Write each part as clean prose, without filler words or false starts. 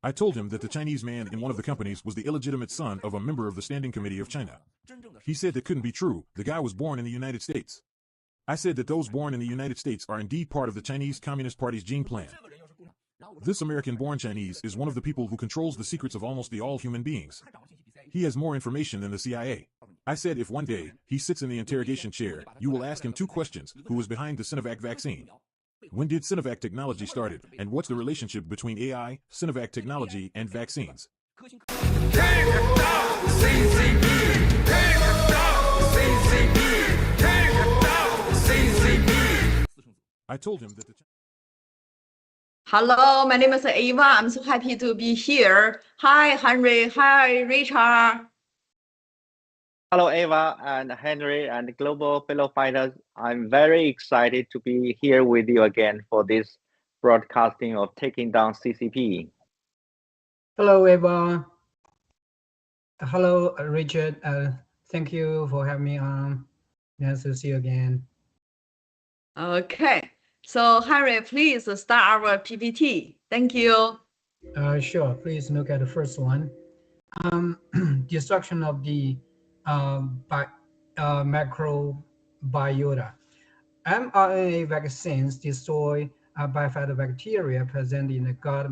I told him that the Chinese man in one of the companies was the illegitimate son of a member of the Standing Committee of China. He said that couldn't be true. The guy was born in the United States. I said that those born in the United States are indeed part of the Chinese Communist Party's gene plan. This American-born Chinese is one of the people who controls the secrets of almost all human beings. He has more information than the CIA. I said if one day he sits in the interrogation chair, you will ask him 2 questions: who was behind the Sinovac vaccine? When did Sinovac technology started? And what's the relationship between AI, Sinovac technology, and vaccines? I told him that the... Hello, my name is Ava. I'm so happy to be here. Hi, Henry. Hi, Richard. Hello, Ava and Henry and global fellow fighters. I'm very excited to be here with you again for this broadcasting of taking down CCP. Hello, Ava. Hello, Richard. Thank you for having me on. Nice to see you again. Okay. So, Henry, please start our PPT. Thank you. Sure. Please look at the first one. Destruction of the microbiota. mRNA vaccines destroy bifidobacteria present in the gut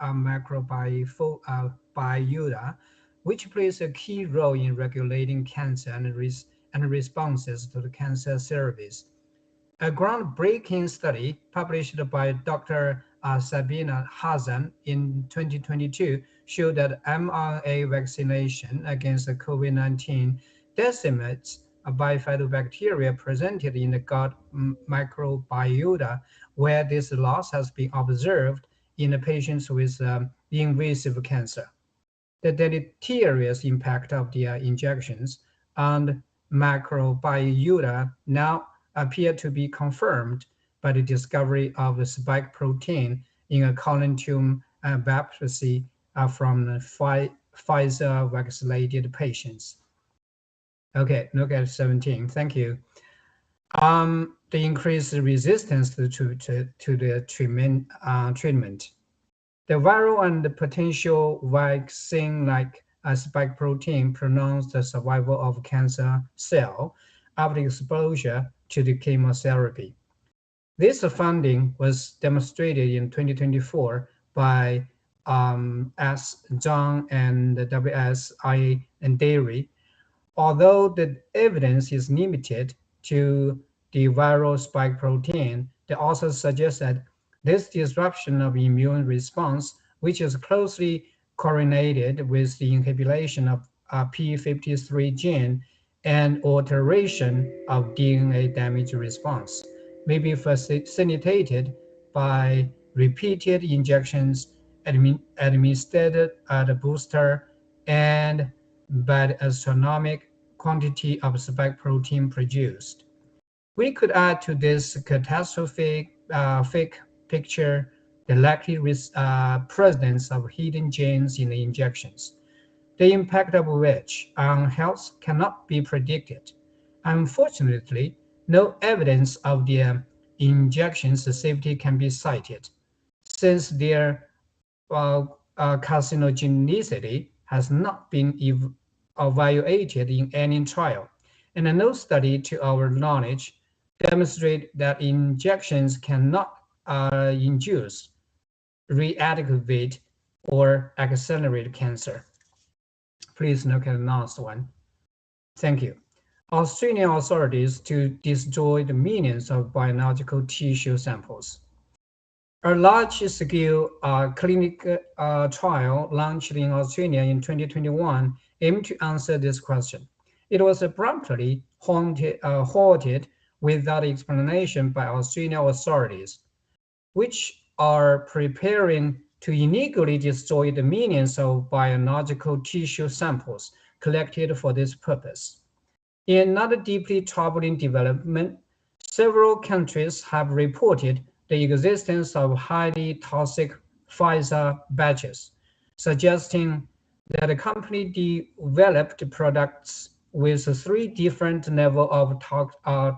microbiota, which plays a key role in regulating cancer and responses to the cancer service. A groundbreaking study published by Dr. Sabina Hazan in 2022 showed that mRNA vaccination against COVID-19 decimates bifidobacteria presented in the gut microbiota, where this loss has been observed in the patients with invasive cancer. The deleterious impact of the injections on microbiota now appear to be confirmed by the discovery of the spike protein in a colon tumor biopsy from Pfizer vaccinated patients. Okay, look at 17. Thank you. The increased resistance to the treatment. The viral and the potential vaccine-like spike protein prolongs the survival of cancer cell after exposure to the chemotherapy. This finding was demonstrated in 2024 by S. Zhang and W.S.I. and Dairy. Although the evidence is limited to the viral spike protein, the authors suggest that this disruption of immune response, which is closely correlated with the inhibition of EP58 gene and alteration of DNA damage response, may be facilitated by repeated injections administered at a booster and by the astronomical quantity of spike protein produced. We could add to this catastrophic picture the likely presence of hidden genes in the injections, the impact of which on health cannot be predicted. Unfortunately, no evidence of the injections' safety can be cited, since their carcinogenicity has not been evaluated in any trial, and no study, to our knowledge, demonstrate that injections cannot induce, reactivate, or accelerate cancer. Please look at the last one. Thank you. Australian authorities to destroy the millions of biological tissue samples. A large-scale clinical trial launched in Australia in 2021 aimed to answer this question. It was abruptly halted without explanation by Australian authorities, which are preparing to illegally destroy the millions of biological tissue samples collected for this purpose. In another deeply troubling development, several countries have reported the existence of highly toxic Pfizer batches, suggesting that the company developed products with 3 different levels of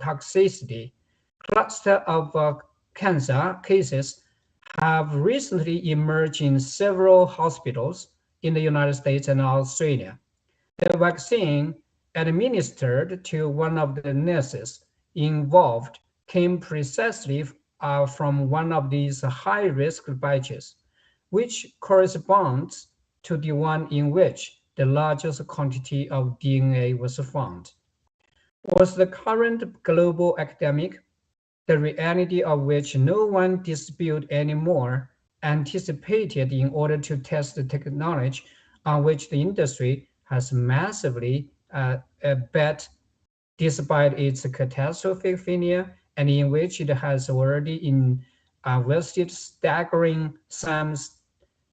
toxicity. Cluster of cancer cases have recently emerged in several hospitals in the United States and Australia. The vaccine administered to one of the nurses involved came precisely from one of these high-risk batches, which corresponds to the one in which the largest quantity of DNA was found. Was the current global epidemic, the reality of which no one disputes anymore, anticipated in order to test the technology on which the industry has massively bet despite its catastrophic failure, and in which it has already invested staggering sums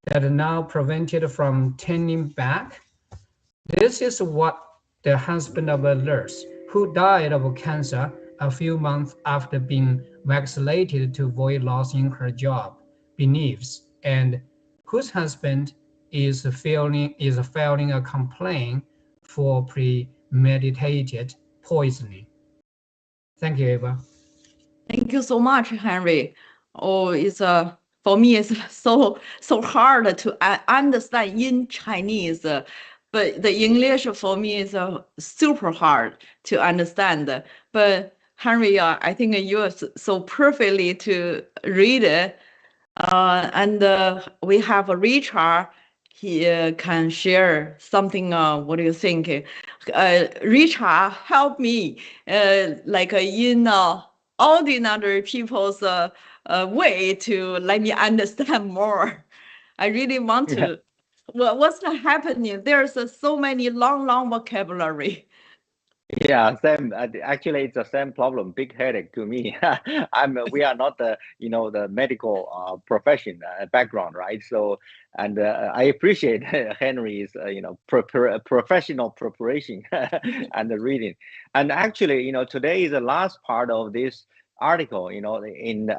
that are now prevented from turning back? This is what the husband of a nurse who died of cancer a few months after being vaccinated to avoid losing her job believes, and whose husband is filing a complaint for premeditated poisoning. Thank you, Eva. Thank you so much, Henry. Oh, it's for me, it's so hard to understand in Chinese, but the English for me is super hard to understand. But Henry, I think you are so perfectly to read it. And we have Richard. He can share something. What do you think? Richard, help me, like in ordinary people's way to let me understand more. I really want to. Yeah. Well, what's happening? There's so many long vocabulary. Yeah, same. Actually, it's the same problem. Big headache to me. We are not the the medical profession background, right? So, and I appreciate Henry's professional preparation and the reading. And actually, today is the last part of this article. In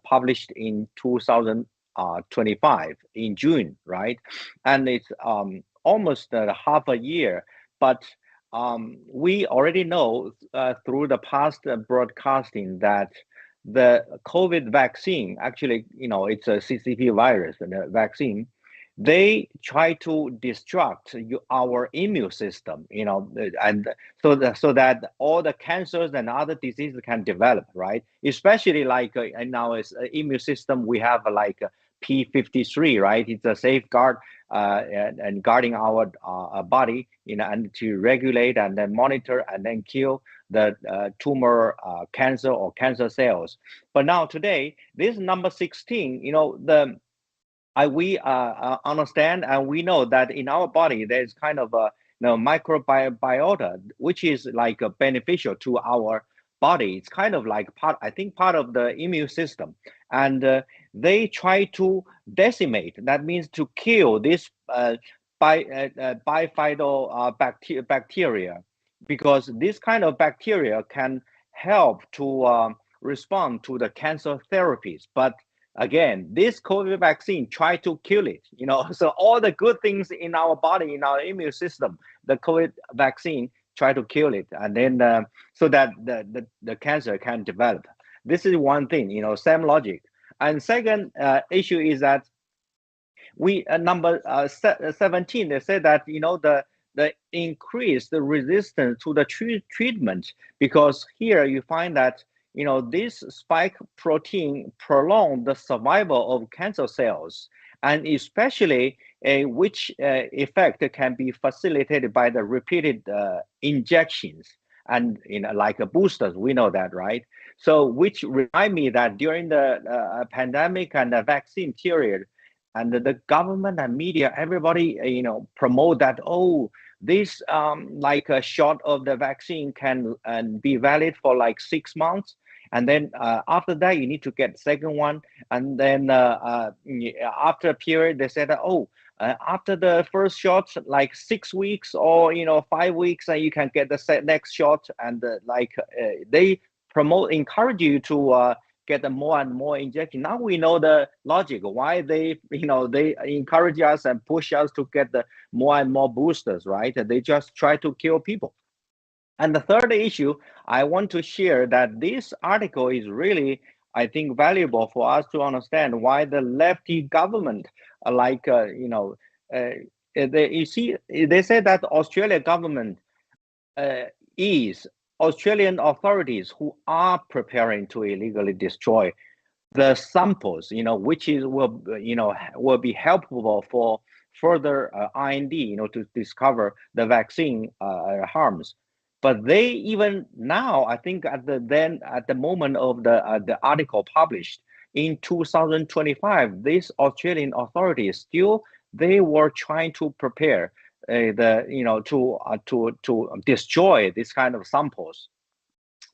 published in 2025 in June, right? And it's almost half a year, but we already know through the past broadcasting that the COVID vaccine, actually, it's a CCP virus and a vaccine, they try to destruct our immune system, and so that all the cancers and other diseases can develop, right? Especially like in our immune system, we have like P53, right? It's a safeguard and guarding our body, and to regulate and then monitor and then kill the tumor cancer or cancer cells. But now today, this number 16, we understand and we know that in our body there's kind of a microbiota, which is like beneficial to our body. It's kind of like part of the immune system, and they try to decimate. That means to kill this bifido bacteria, because this kind of bacteria can help to respond to the cancer therapies. But again, this COVID vaccine try to kill it. So all the good things in our body, in our immune system, the COVID vaccine try to kill it, and then so that the cancer can develop. This is one thing, same logic. And second issue is that we number 17, they say that the increased resistance to the treatment, because here you find that this spike protein prolong the survival of cancer cells, and especially which effect can be facilitated by the repeated injections and like boosters. We know that, right? So which remind me that during the pandemic and the vaccine period, and the government and media, everybody promote that, oh, this like a shot of the vaccine can be valid for like 6 months, and then after that you need to get second one, and then after a period they said, oh, after the first shot, like 6 weeks or 5 weeks, and you can get the next shot, and they encourage you to get more and more injection. Now we know the logic why they encourage us and push us to get the more and more boosters, right? They just try to kill people. And the third issue I want to share, that this article is really I think, valuable for us to understand why the lefty government, you see, they say that Australia government is Australian authorities who are preparing to illegally destroy the samples, which will be helpful for further R&D, to discover the vaccine harms. But they even now, I think, at the moment of the article published in 2025, these Australian authorities still they were trying to prepare to destroy this kind of samples.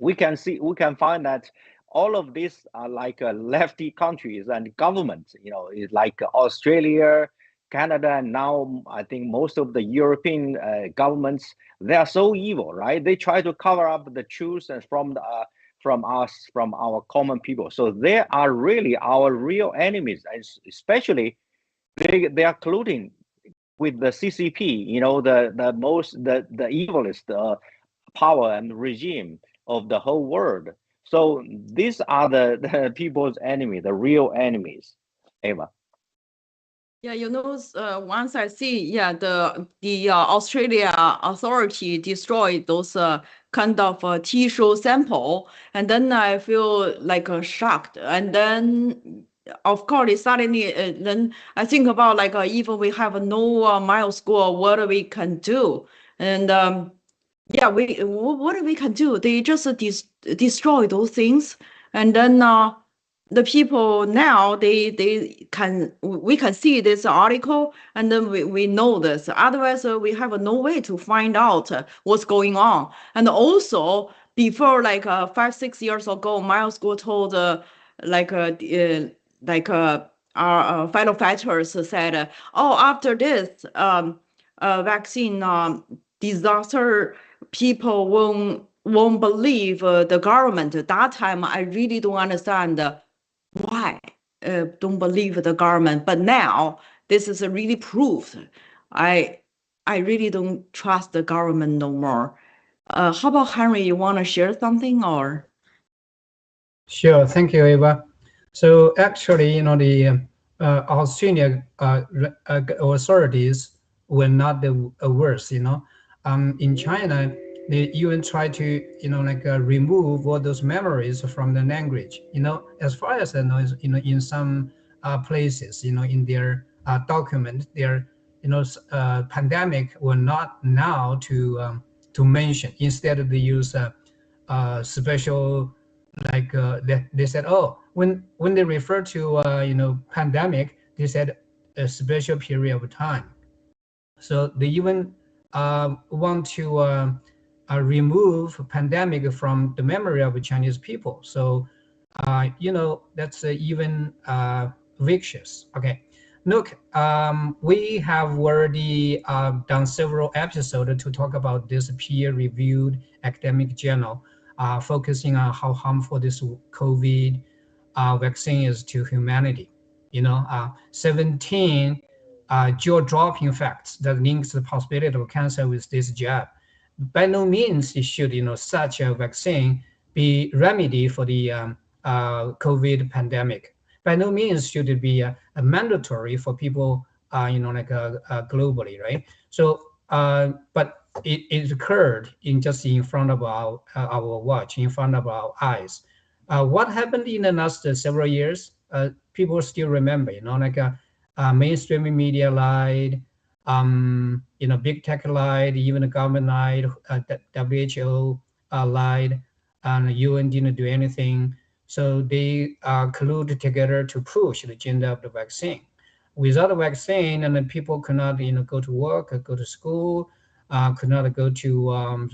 We can find that all of these are like lefty countries and governments, is like Australia, Canada, and now I think most of the European governments, they are so evil, right? They try to cover up the truth and from us, from our common people. So they are really our real enemies, especially they are colluding with the CCP, the evilest power and regime of the whole world. So these are the people's enemy, the real enemies. Eva. Yeah, once I see, the Australia authority destroyed those kind of tissue sample, and then I feel like shocked, and then of course suddenly then I think about like even we have no mile score, what we can do, and what we can do? They just destroy those things, and then the people now we can see this article, and then we know this. Otherwise, we have no way to find out what's going on. And also before, like 5-6 years ago, Miles Go told our fellow fighters said, oh, after this vaccine disaster, people won't believe the government. At that time, I really don't understand why don't believe the government. But now this is really proof. I really don't trust the government no more. How about Henry? You want to share something or? Sure, thank you, Eva. So actually, the Australian authorities were not the worst. In China, they even try to remove all those memories from the language. As far as I know, in some places, in their document, their pandemic were not now to mention. Instead, they use special, they said, oh, when they refer to pandemic, they said a special period of time. So they even want to remove pandemic from the memory of Chinese people. So that's even vicious. Okay, look, we have already done several episodes to talk about this peer-reviewed academic journal, focusing on how harmful this COVID vaccine is to humanity. 17 jaw-dropping facts that links the possibility of cancer with this jab. By no means should such a vaccine be remedy for the COVID pandemic. By no means should it be a mandatory for people, globally, right? So, but it occurred just in front of our watch, in front of our eyes. What happened in the last several years? People still remember, mainstream media lied, big tech lied, even the government lied, WHO lied, and the UN didn't do anything. So they colluded together to push the agenda of the vaccine. Without a vaccine, and then people could not, go to work, go to school, could not go to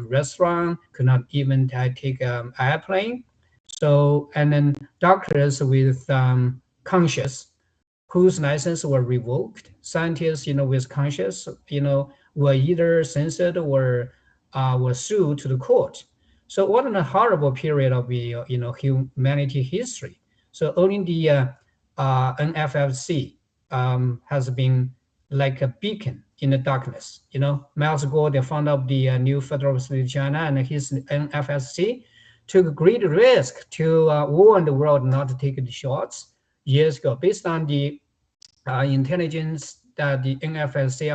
restaurant, could not even take an airplane. So, and then doctors with conscience, whose license were revoked, scientists, with conscience, were either censored or were sued to the court. So what a horrible period of humanity history. So only the NFSC has been like a beacon in the darkness. Miles Gore, the founder of the new Federal State of China, and his NFSC, took great risk to warn the world not to take the shots years ago, based on the intelligence that the NFSC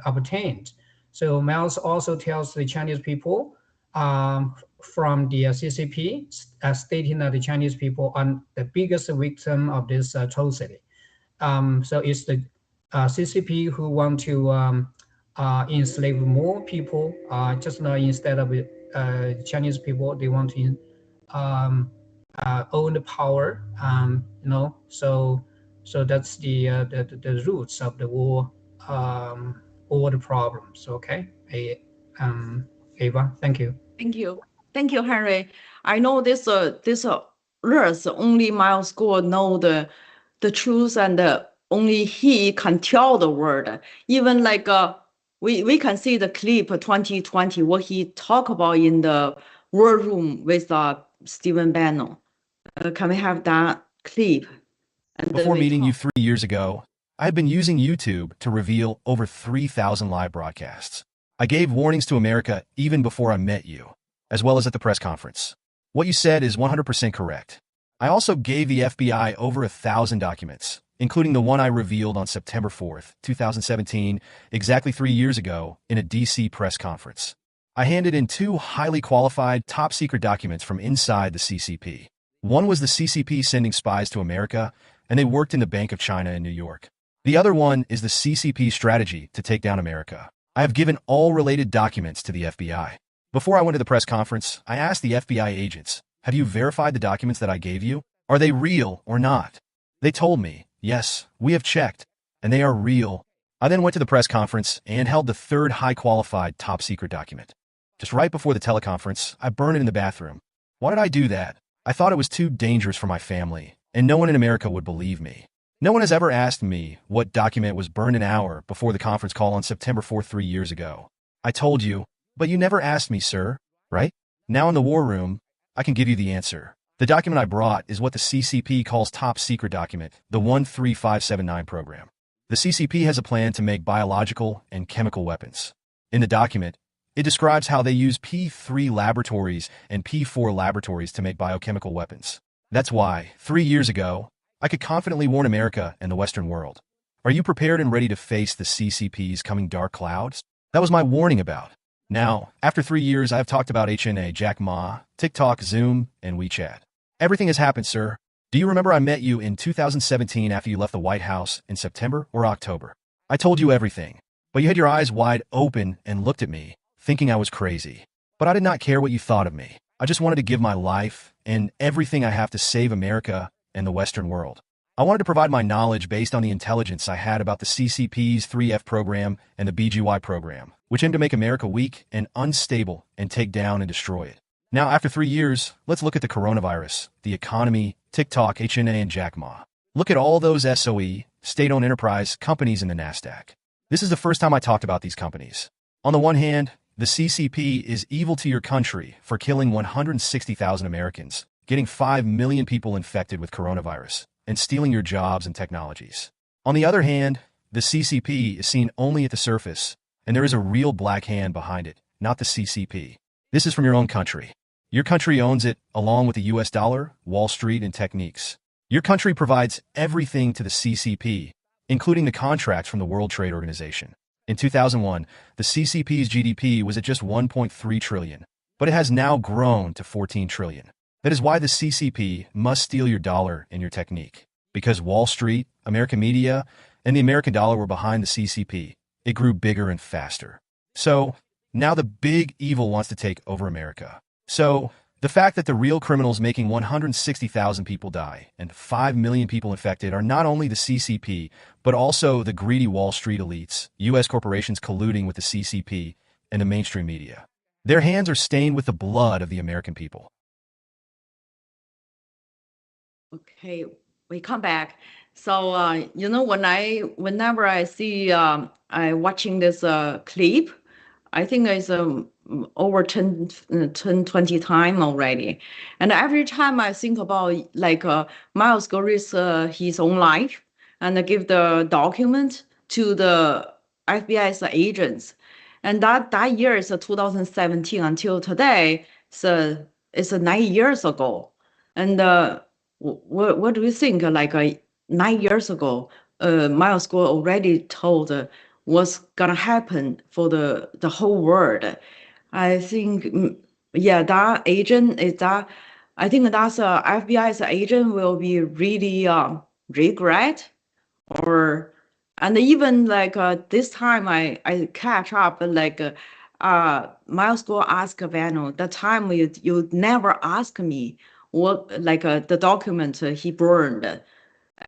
obtained. So Miles also tells the Chinese people from the CCP, stating that the Chinese people are the biggest victim of this atrocity. So it's the CCP who want to enslave more people, just now instead of Chinese people, they want to own the power, you know, so that's the roots of the war, all the problems. Okay, Ava, thank you. Thank you, Henry. I know this Earth only Miles Gore know the truth, and only he can tell the world. Even like we can see the clip 2020 what he talked about in the war room with Stephen Bannon. Can we have that clip? And before meeting you 3 years ago, I had been using YouTube to reveal over 3,000 live broadcasts. I gave warnings to America even before I met you, as well as at the press conference. What you said is 100% correct. I also gave the FBI over 1,000 documents, including the one I revealed on September 4th, 2017, exactly 3 years ago in a DC press conference. I handed in 2 highly qualified, top-secret documents from inside the CCP. One was the CCP sending spies to America, and they worked in the Bank of China in New York. The other one is the CCP strategy to take down America. I have given all related documents to the FBI. Before I went to the press conference, I asked the FBI agents, have you verified the documents that I gave you? Are they real or not? They told me, yes, we have checked, and they are real. I then went to the press conference and held the 3rd high-qualified top-secret document. Just right before the teleconference, I burned it in the bathroom. Why did I do that? I thought it was too dangerous for my family, and no one in America would believe me. No one has ever asked me what document was burned an hour before the conference call on September 4th 3 years ago. I told you, but you never asked me, sir, right? Now in the war room, I can give you the answer. The document I brought is what the CCP calls top secret document, the 13579 program. The CCP has a plan to make biological and chemical weapons. In the document, it describes how they use P3 laboratories and P4 laboratories to make biochemical weapons. That's why, 3 years ago, I could confidently warn America and the Western world. Are you prepared and ready to face the CCP's coming dark clouds? That was my warning about. Now, after 3 years, I have talked about HNA, Jack Ma, TikTok, Zoom, and WeChat. Everything has happened, sir. Do you remember I met you in 2017 after you left the White House in September or October? I told you everything, but you had your eyes wide open and looked at me, thinking I was crazy. But I did not care what you thought of me. I just wanted to give my life and everything I have to save America and the Western world. I wanted to provide my knowledge based on the intelligence I had about the CCP's 3F program and the BGY program, which aim to make America weak and unstable and take down and destroy it. Now, after 3 years, let's look at the coronavirus, the economy, TikTok, HNA, and Jack Ma. Look at all those SOE, state-owned enterprise companies in the NASDAQ. This is the first time I talked about these companies. On the one hand, the CCP is evil to your country for killing 160,000 Americans, getting 5 million people infected with coronavirus, and stealing your jobs and technologies. On the other hand, the CCP is seen only at the surface, and there is a real black hand behind it, not the CCP. This is from your own country. Your country owns it, along with the US dollar, Wall Street, and techniques. Your country provides everything to the CCP, including the contracts from the World Trade Organization. In 2001, the CCP's GDP was at just 1.3 trillion, but it has now grown to 14 trillion. That is why the CCP must steal your dollar and your technique. Because Wall Street, American media, and the American dollar were behind the CCP, it grew bigger and faster. So, now the big evil wants to take over America. So, the fact that the real criminals making 160,000 people die and 5 million people infected are not only the CCP, but also the greedy Wall Street elites, U.S. corporations colluding with the CCP, and the mainstream media. Their hands are stained with the blood of the American people. Okay, we come back. So, you know, whenever I see, I watching this clip, I think it's over 10, 20 times already. And every time I think about like Miles Gore risk his own life and give the document to the FBI's agents. And that year is 2017 until today. So it's 9 years ago. And what do you think? Like 9 years ago, Miles Guo already told what's gonna happen for the whole world. I think, yeah, that agent is that. I think that's FBI's agent will be really regret, or and even like this time I catch up like Miles Guo asked Vano the time you never ask me what like the document he burned.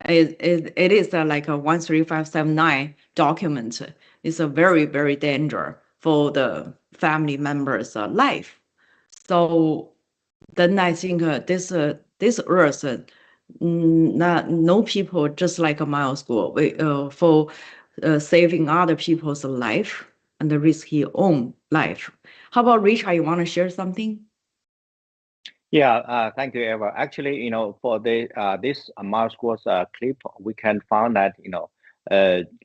It is like a 13579 document. It's a very, very danger for the family members' life. So then I think this earth, no people just like Miles Guo for saving other people's life and risk his own life. How about Richard? You want to share something? Yeah, thank you, Eva. Actually, for the this Miles Guo's clip, we can find that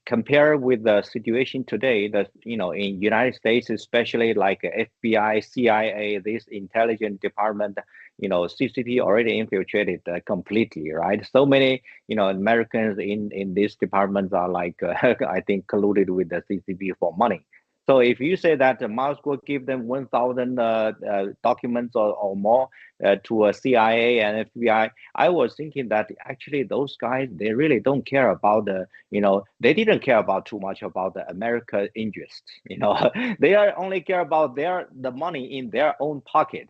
compare with the situation today, that in United States, especially like FBI, CIA, this intelligence department, CCP already infiltrated completely, right? So many Americans in this department are like I think colluded with the CCP for money. So if you say that Miles Guo give them 1,000 documents or more to a CIA and FBI, I was thinking that actually those guys, they really don't care about they didn't care about too much about the America interest. They are only care about the money in their own pocket.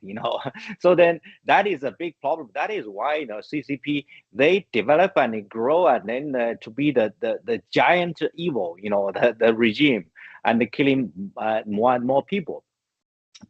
So then that is a big problem. That is why CCP, they develop and grow and then to be the giant evil, the regime, and killing more and more people.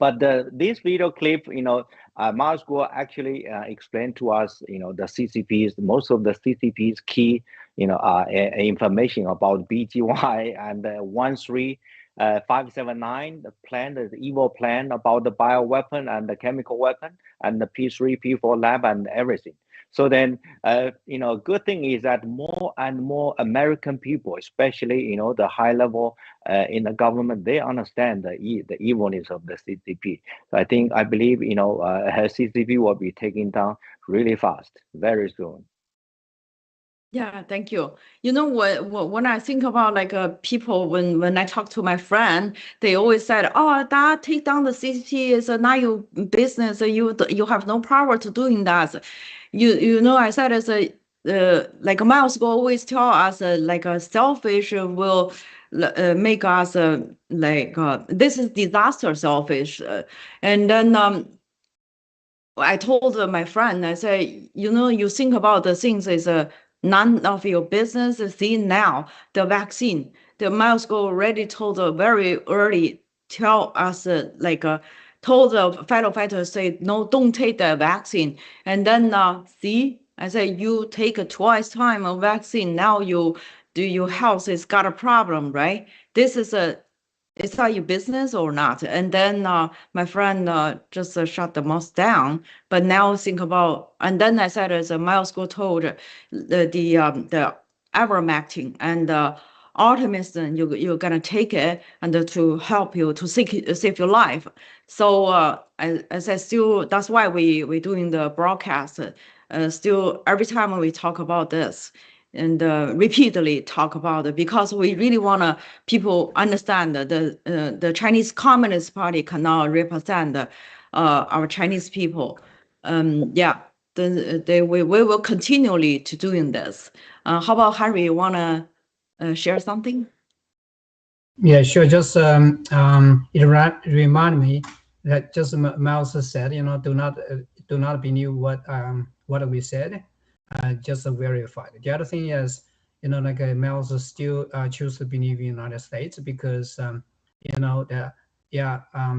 But this video clip, Miles Guo actually explained to us, the CCP's, most of the CCP's key, information about BGY and 13579, the plan, the evil plan about the bioweapon and the chemical weapon and the P3, P4 lab and everything. So then, good thing is that more and more American people, especially, the high level in the government, they understand the evilness of the CCP. So I believe, CCP will be taken down really fast, very soon. Yeah, thank you. When I think about like people, when I talk to my friend, they always said, "Oh, that take down the CCP is not your business. You have no power to doing that." I said as a like Miles Guo always tell us like a selfish will make us like this is disaster selfish, and then I told my friend, I say, you think about the things is none of your business. See now the vaccine. The Miles Guo already told very early, tell us told the fellow fighters say no, don't take the vaccine. And then see, I say you take twice time of vaccine. Now your health has got a problem, right? This is it's not your business or not. And then my friend just shut the mouth down. But now think about, and then I said, as Miles Guo told the ivermectin and artemisinin, you're gonna take it and to help you to save your life. So I said, still, that's why we doing the broadcast. Still, every time we talk about this, and repeatedly talk about it, because we really want people understand that the Chinese Communist Party cannot represent our Chinese people. Yeah, we will continually to doing this. How about Harry? You want to share something? Yeah, sure. Just it remind me that just Miles said, do not believe what we said. Just verified. The other thing is, like Miles still choose to believe in the United States because,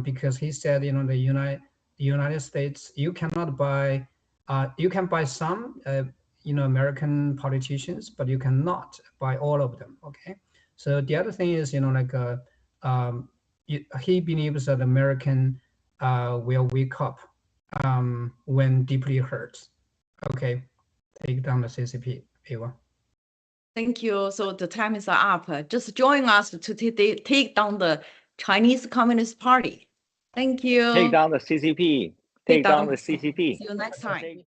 because he said, the United States, you cannot buy, you can buy some, American politicians, but you cannot buy all of them. Okay. So the other thing is, he believes that American will wake up when deeply hurt. Okay. Take down the CCP, Eva. Thank you. So the time is up. Just join us to take down the Chinese Communist Party. Thank you. Take down the CCP. take down the CCP. See you next time.